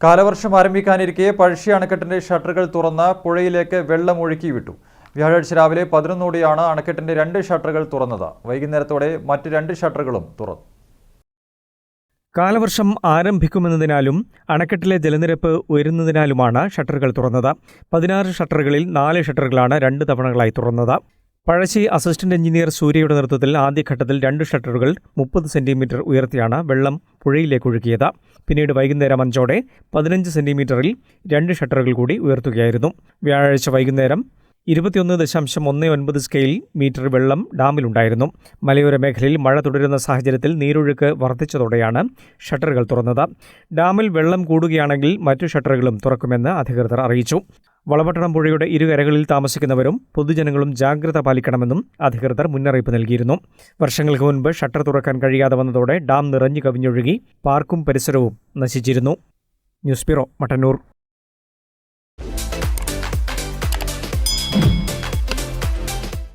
കാലവർഷം ആരംഭിക്കാനിരിക്കെ പഴശ്ശി അണക്കെട്ടിന്റെ ഷട്ടറുകൾ തുറന്ന് പുഴയിലേക്ക് വെള്ളം ഒഴുക്കി വിട്ടു. വ്യാഴാഴ്ച രാവിലെ 11:00 അണക്കെട്ടിന്റെ 2 ഷട്ടറുകൾ തുറന്നത്. വൈകുന്നേരത്തോടെ മറ്റ് 2 ഷട്ടറുകളും തുറന്നു. കാലവർഷം ആരംഭിക്കുമെന്നതിനാലും അണക്കെട്ടിലെ ജലനിരപ്പ് ഉയരുന്നതിനാലുമാണ് ഷട്ടറുകൾ തുറന്നത്. 16 ഷട്ടറുകളിൽ 4 ഷട്ടറുകളാണ് 2 തവണകളായി തുറന്നത്. പഴശ്ശി അസിസ്റ്റന്റ് എഞ്ചിനീയർ സൂര്യയുടെ നേതൃത്വത്തിൽ ആദ്യഘട്ടത്തിൽ 2 ഷട്ടറുകൾ 30 സെന്റിമീറ്റർ ഉയർത്തിയാണ് വെള്ളം പുഴയിലേക്ക് ഒഴുകിയത്. പിന്നീട് വൈകുന്നേരം 5:00 15 സെന്റിമീറ്ററിൽ 2 ഷട്ടറുകൾ കൂടി ഉയർത്തുകയായിരുന്നു. വ്യാഴാഴ്ച വൈകുന്നേരം 21.19 സ്കെയിൽ മീറ്റർ വെള്ളം ഡാമിലുണ്ടായിരുന്നു. മലയോര മേഖലയിൽ മഴ തുടരുന്ന സാഹചര്യത്തിൽ നീരൊഴുക്ക് വർദ്ധിച്ചതോടെയാണ് ഷട്ടറുകൾ തുറന്നത്. ഡാമിൽ വെള്ളം കൂടുകയാണെങ്കിൽ മറ്റു ഷട്ടറുകളും തുറക്കുമെന്ന് അധികൃതർ അറിയിച്ചു. വളപട്ടണം പുഴയുടെ ഇരുകരകളിൽ താമസിക്കുന്നവരും പൊതുജനങ്ങളും ജാഗ്രത പാലിക്കണമെന്നും അധികൃതർ മുന്നറിയിപ്പ് നൽകിയിരുന്നു. വർഷങ്ങൾക്ക് മുൻപ് ഷട്ടർ തുറക്കാൻ കഴിയാതെ വന്നതോടെ ഡാം നിറഞ്ഞു കവിഞ്ഞൊഴുകി പാർക്കും പരിസരവും നശിച്ചിരുന്നു. News bureau, Mattannur.